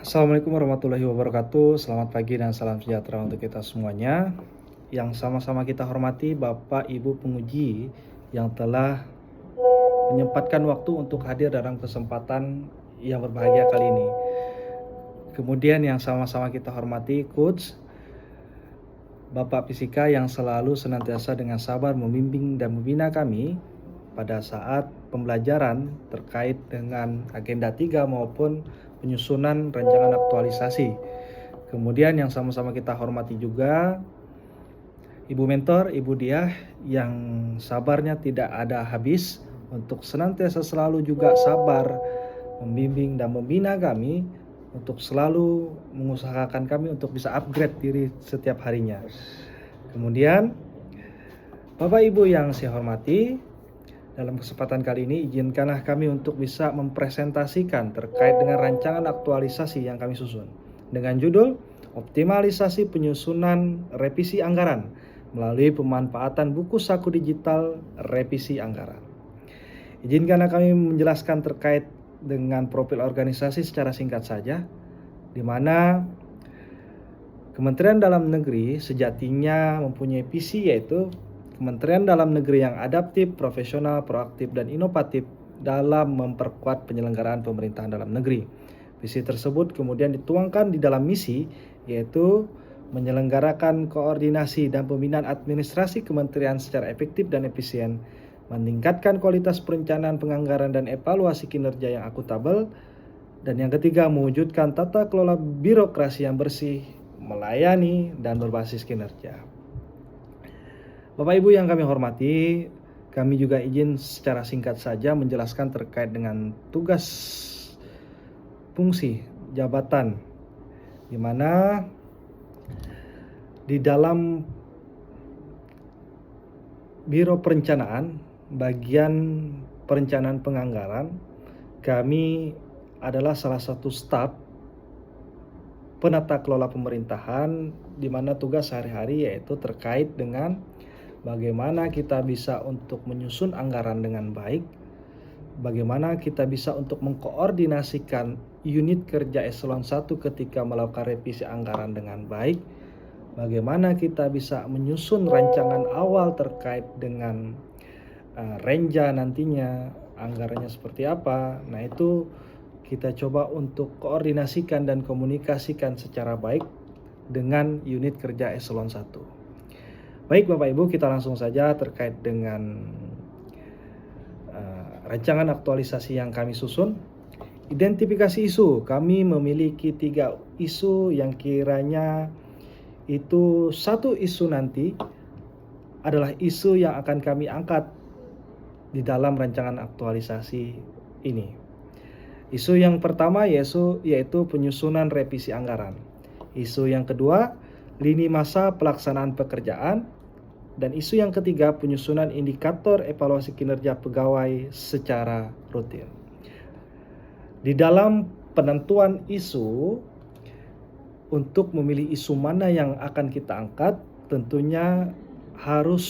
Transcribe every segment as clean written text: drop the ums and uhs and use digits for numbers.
Assalamualaikum warahmatullahi wabarakatuh. Selamat pagi dan salam sejahtera untuk kita semuanya. Yang sama-sama kita hormati Bapak Ibu penguji yang telah menyempatkan waktu untuk hadir dalam kesempatan yang berbahagia kali ini. Kemudian yang sama-sama kita hormati Coach Bapak Fisika yang selalu senantiasa dengan sabar membimbing dan membina kami pada saat pembelajaran terkait dengan agenda 3 maupun penyusunan rancangan aktualisasi. Kemudian yang sama-sama kita hormati juga Ibu Mentor, Ibu Diah yang sabarnya tidak ada habis untuk senantiasa selalu juga sabar membimbing dan membina kami untuk selalu mengusahakan kami untuk bisa upgrade diri setiap harinya. Kemudian Bapak Ibu yang saya hormati, dalam kesempatan kali ini izinkanlah kami untuk bisa mempresentasikan terkait dengan rancangan aktualisasi yang kami susun dengan judul Optimalisasi Penyusunan Revisi Anggaran melalui pemanfaatan buku saku digital revisi anggaran. Izinkanlah kami menjelaskan terkait dengan profil organisasi secara singkat saja, di mana Kementerian Dalam Negeri sejatinya mempunyai visi, yaitu Kementerian Dalam Negeri yang adaptif, profesional, proaktif, dan inovatif dalam memperkuat penyelenggaraan pemerintahan dalam negeri. Visi tersebut kemudian dituangkan di dalam misi, yaitu menyelenggarakan koordinasi dan pembinaan administrasi kementerian secara efektif dan efisien, meningkatkan kualitas perencanaan penganggaran dan evaluasi kinerja yang akuntabel, dan yang ketiga mewujudkan tata kelola birokrasi yang bersih, melayani, dan berbasis kinerja. Bapak Ibu yang kami hormati, kami juga izin secara singkat saja menjelaskan terkait dengan tugas fungsi jabatan, di mana di dalam Biro Perencanaan, bagian perencanaan penganggaran, kami adalah salah satu staf penata kelola pemerintahan, di mana tugas sehari-hari yaitu terkait dengan bagaimana kita bisa untuk menyusun anggaran dengan baik, bagaimana kita bisa untuk mengkoordinasikan unit kerja eselon 1 ketika melakukan revisi anggaran dengan baik, bagaimana kita bisa menyusun rancangan awal terkait dengan renja nantinya anggarannya seperti apa. Nah, itu kita coba untuk koordinasikan dan komunikasikan secara baik dengan unit kerja eselon 1. Baik Bapak Ibu, kita langsung saja terkait dengan rancangan aktualisasi yang kami susun. Identifikasi isu, kami memiliki 3 isu yang kiranya itu satu isu nanti adalah isu yang akan kami angkat di dalam rancangan aktualisasi ini. Isu yang pertama yaitu penyusunan revisi anggaran. Isu yang kedua, lini masa pelaksanaan pekerjaan. Dan isu yang ketiga, penyusunan indikator evaluasi kinerja pegawai secara rutin. Di dalam penentuan isu, untuk memilih isu mana yang akan kita angkat, tentunya harus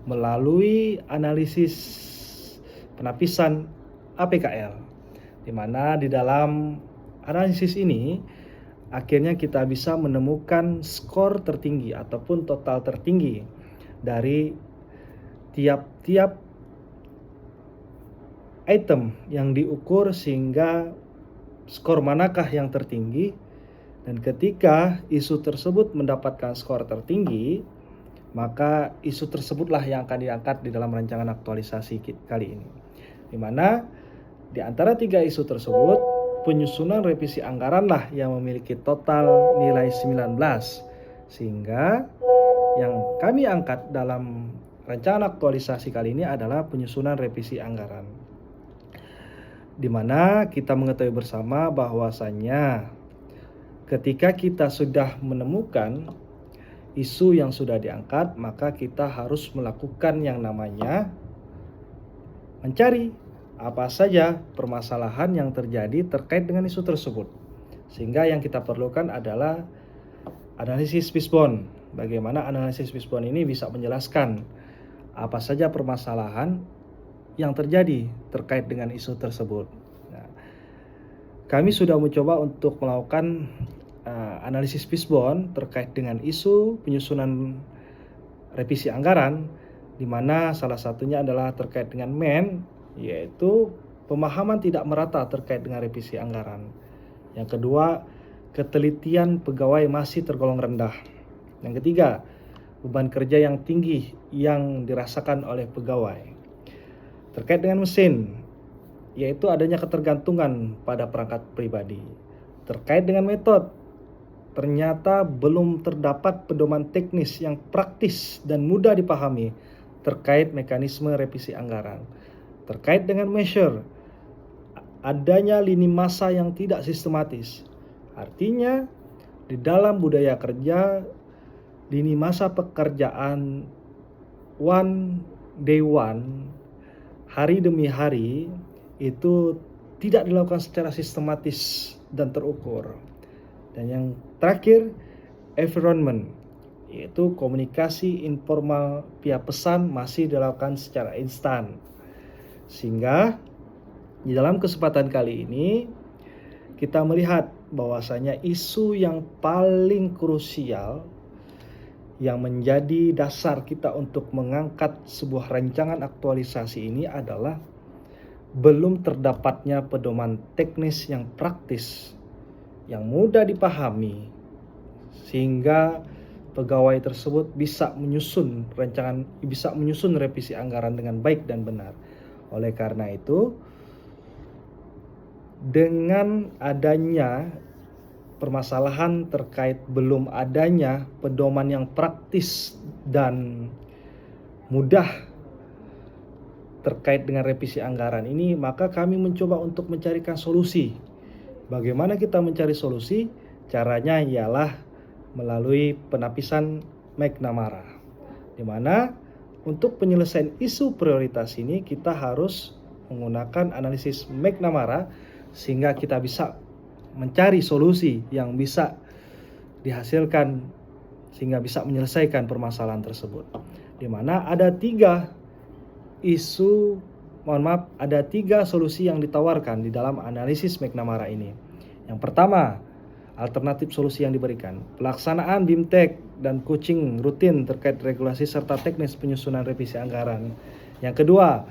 melalui analisis penapisan APKL, di mana di dalam analisis ini akhirnya kita bisa menemukan skor tertinggi ataupun total tertinggi dari tiap-tiap item yang diukur, sehingga skor manakah yang tertinggi. Dan ketika isu tersebut mendapatkan skor tertinggi, maka isu tersebutlah yang akan diangkat di dalam rancangan aktualisasi kali ini. Di mana di antara 3 isu tersebut, penyusunan revisi anggaranlah yang memiliki total nilai 19. Sehingga yang kami angkat dalam rancangan aktualisasi kali ini adalah penyusunan revisi anggaran. Di mana kita mengetahui bersama bahwasannya ketika kita sudah menemukan isu yang sudah diangkat, maka kita harus melakukan yang namanya mencari apa saja permasalahan yang terjadi terkait dengan isu tersebut. Sehingga yang kita perlukan adalah analisis fishbone. Bagaimana analisis fishbone ini bisa menjelaskan apa saja permasalahan yang terjadi terkait dengan isu tersebut. Nah, kami sudah mencoba untuk melakukan analisis fishbone terkait dengan isu penyusunan revisi anggaran, di mana salah satunya adalah terkait dengan MEN, yaitu pemahaman tidak merata terkait dengan revisi anggaran. Yang kedua, ketelitian pegawai masih tergolong rendah. Yang ketiga, beban kerja yang tinggi yang dirasakan oleh pegawai. Terkait dengan mesin, yaitu adanya ketergantungan pada perangkat pribadi. Terkait dengan metode, ternyata belum terdapat pedoman teknis yang praktis dan mudah dipahami terkait mekanisme revisi anggaran. Terkait dengan measure, adanya lini masa yang tidak sistematis. Artinya, di dalam budaya kerja, lini masa pekerjaan day one, hari demi hari, itu tidak dilakukan secara sistematis dan terukur. Dan yang terakhir, environment, yaitu komunikasi informal via pesan masih dilakukan secara instan. Sehingga di dalam kesempatan kali ini kita melihat bahwasanya isu yang paling krusial yang menjadi dasar kita untuk mengangkat sebuah rancangan aktualisasi ini adalah belum terdapatnya pedoman teknis yang praktis, yang mudah dipahami, sehingga pegawai tersebut bisa menyusun revisi anggaran dengan baik dan benar. Oleh karena itu, dengan adanya permasalahan terkait belum adanya pedoman yang praktis dan mudah terkait dengan revisi anggaran ini, maka kami mencoba untuk mencarikan solusi. Bagaimana kita mencari solusi? Caranya ialah melalui penapisan McNamara, di mana untuk penyelesaian isu prioritas ini kita harus menggunakan analisis McNamara sehingga kita bisa mencari solusi yang bisa dihasilkan sehingga bisa menyelesaikan permasalahan tersebut. Di mana ada tiga solusi yang ditawarkan di dalam analisis McNamara ini. Yang pertama, alternatif solusi yang diberikan, pelaksanaan BIMTEK dan coaching rutin terkait regulasi serta teknis penyusunan revisi anggaran. Yang kedua,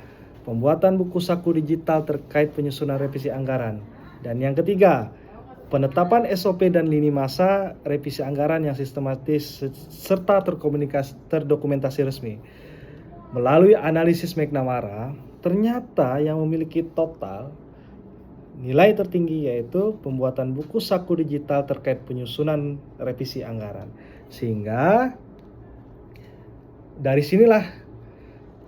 pembuatan buku saku digital terkait penyusunan revisi anggaran. Dan yang ketiga, penetapan SOP dan lini masa revisi anggaran yang sistematis serta terdokumentasi resmi. Melalui analisis McNamara, ternyata yang memiliki total nilai tertinggi yaitu pembuatan buku saku digital terkait penyusunan revisi anggaran. Sehingga dari sinilah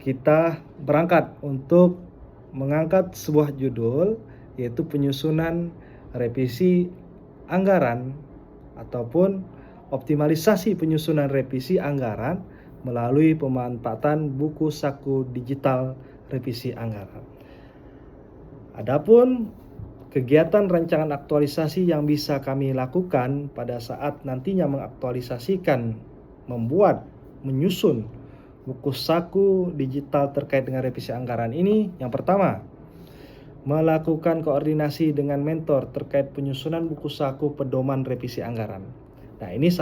kita berangkat untuk mengangkat sebuah judul, yaitu penyusunan revisi anggaran ataupun optimalisasi penyusunan revisi anggaran melalui pemanfaatan buku saku digital revisi anggaran. Adapun kegiatan rancangan aktualisasi yang bisa kami lakukan pada saat nantinya menyusun buku saku digital terkait dengan revisi anggaran ini, yang pertama, melakukan koordinasi dengan mentor terkait penyusunan buku saku pedoman revisi anggaran. Nah, ini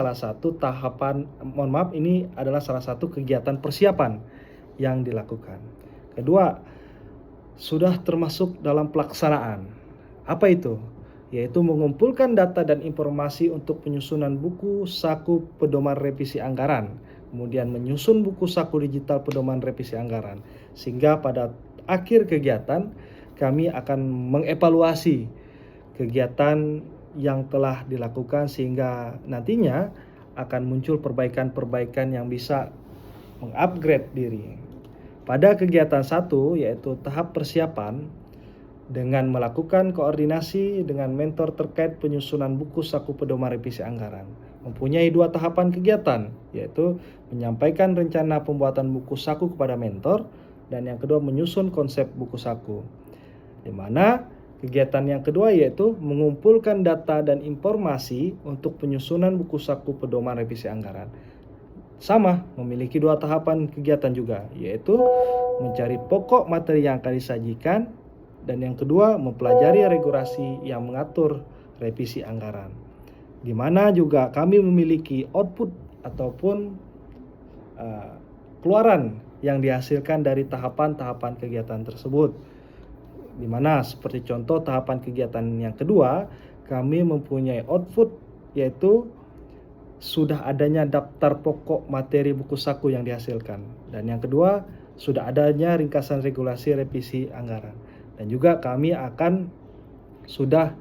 adalah salah satu kegiatan persiapan yang dilakukan. Kedua, sudah termasuk dalam pelaksanaan. Apa itu? Yaitu mengumpulkan data dan informasi untuk penyusunan buku saku pedoman revisi anggaran, kemudian menyusun buku saku digital pedoman revisi anggaran, sehingga pada akhir kegiatan kami akan mengevaluasi kegiatan yang telah dilakukan sehingga nantinya akan muncul perbaikan-perbaikan yang bisa mengupgrade diri. Pada kegiatan 1, yaitu tahap persiapan, dengan melakukan koordinasi dengan mentor terkait penyusunan buku saku pedoman revisi anggaran, mempunyai 2 tahapan kegiatan, yaitu menyampaikan rencana pembuatan buku saku kepada mentor, dan yang kedua menyusun konsep buku saku. Di mana kegiatan yang kedua yaitu mengumpulkan data dan informasi untuk penyusunan buku saku pedoman revisi anggaran. Sama, memiliki 2 tahapan kegiatan juga, yaitu mencari pokok materi yang akan disajikan Dan yang kedua, mempelajari regulasi yang mengatur revisi anggaran. Di mana juga kami memiliki output ataupun keluaran yang dihasilkan dari tahapan-tahapan kegiatan tersebut. Di mana seperti contoh tahapan kegiatan yang kedua, kami mempunyai output yaitu sudah adanya daftar pokok materi buku saku yang dihasilkan. Dan yang kedua, sudah adanya ringkasan regulasi revisi anggaran. Dan juga kami akan sudah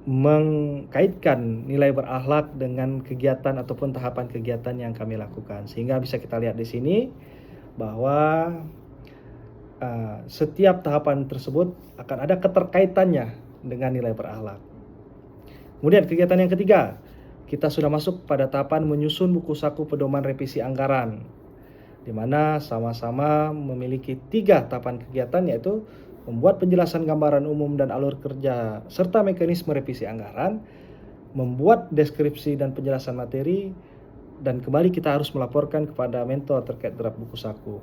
mengkaitkan nilai berakhlak dengan kegiatan ataupun tahapan kegiatan yang kami lakukan. Sehingga bisa kita lihat di sini bahwa setiap tahapan tersebut akan ada keterkaitannya dengan nilai berakhlak. Kemudian kegiatan yang ketiga, kita sudah masuk pada tahapan menyusun buku saku pedoman revisi anggaran, di mana sama-sama memiliki 3 tahapan kegiatan, yaitu membuat penjelasan gambaran umum dan alur kerja serta mekanisme revisi anggaran, membuat deskripsi dan penjelasan materi, dan kembali kita harus melaporkan kepada mentor terkait draft buku saku.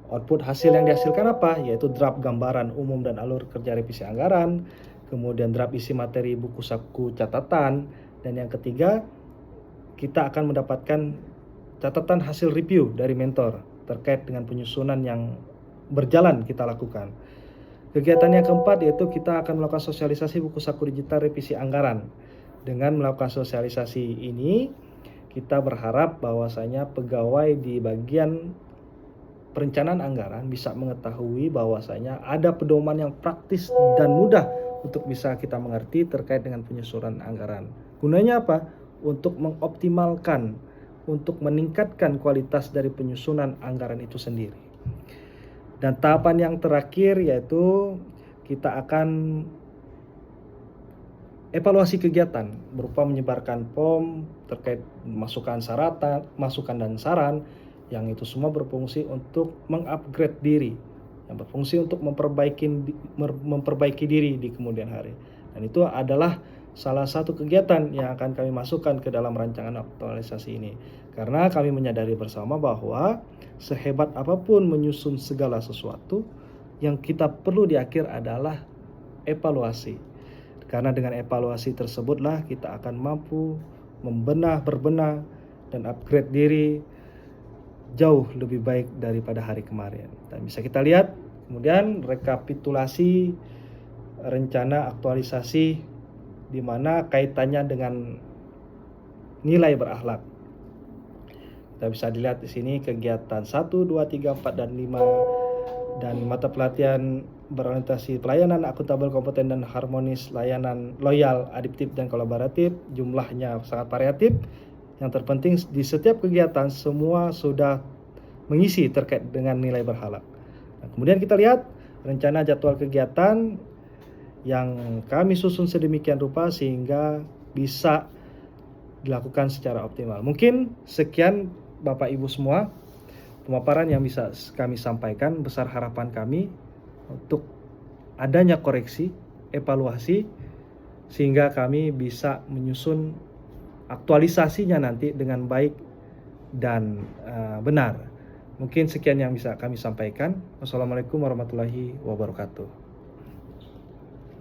Output hasil yang dihasilkan apa? Yaitu draft gambaran umum dan alur kerja revisi anggaran, kemudian draft isi materi buku saku catatan, dan yang ketiga, kita akan mendapatkan catatan hasil review dari mentor terkait dengan penyusunan yang berjalan kita lakukan. Kegiatan yang keempat yaitu kita akan melakukan sosialisasi buku saku digital revisi anggaran. Dengan melakukan sosialisasi ini, kita berharap bahwasanya pegawai di bagian perencanaan anggaran bisa mengetahui bahwasanya ada pedoman yang praktis dan mudah untuk bisa kita mengerti terkait dengan penyusunan anggaran. Gunanya apa? Untuk mengoptimalkan, untuk meningkatkan kualitas dari penyusunan anggaran itu sendiri. Dan tahapan yang terakhir yaitu kita akan evaluasi kegiatan berupa menyebarkan form terkait masukan dan saran, yang itu semua berfungsi untuk mengupgrade diri, yang berfungsi untuk memperbaiki diri di kemudian hari. Dan itu adalah salah satu kegiatan yang akan kami masukkan ke dalam rancangan aktualisasi ini. Karena kami menyadari bersama bahwa sehebat apapun menyusun segala sesuatu, yang kita perlu di akhir adalah evaluasi. Karena dengan evaluasi tersebutlah kita akan mampu berbenah, dan upgrade diri jauh lebih baik daripada hari kemarin. Dan bisa kita lihat kemudian rekapitulasi rencana aktualisasi di mana kaitannya dengan nilai berakhlak. Kita bisa dilihat di sini kegiatan 1, 2, 3, 4, dan 5 dan mata pelatihan berorientasi pelayanan akuntabel, kompeten, dan harmonis, layanan loyal, adaptif, dan kolaboratif. Jumlahnya sangat variatif. Yang terpenting di setiap kegiatan semua sudah mengisi terkait dengan nilai berakhlak. Nah, kemudian kita lihat rencana jadwal kegiatan yang kami susun sedemikian rupa sehingga bisa dilakukan secara optimal. Mungkin sekian Bapak Ibu semua pemaparan yang bisa kami sampaikan. Besar harapan kami untuk adanya koreksi, evaluasi, sehingga kami bisa menyusun aktualisasinya nanti dengan baik dan benar. Mungkin sekian yang bisa kami sampaikan. Wassalamualaikum warahmatullahi wabarakatuh.